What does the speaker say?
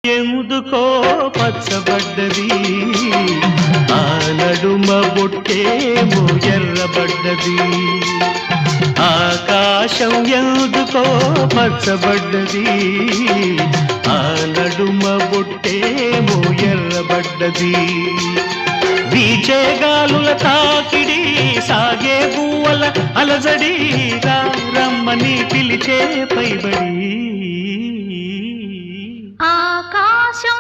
ఎందుకో పచ్చబడ్డది ఆ నడుమ బొట్టేమో ఎర్రబడ్డది ఆకాశం ఎందుకో పచ్చబడ్డది ఆ నడుమ బొట్టేమో ఎర్రబడ్డది వీచే గాలుల తాకిడి సాగే పువ్వుల అలజడి రమ్మని పిలిచే పైబడి ఆకాశం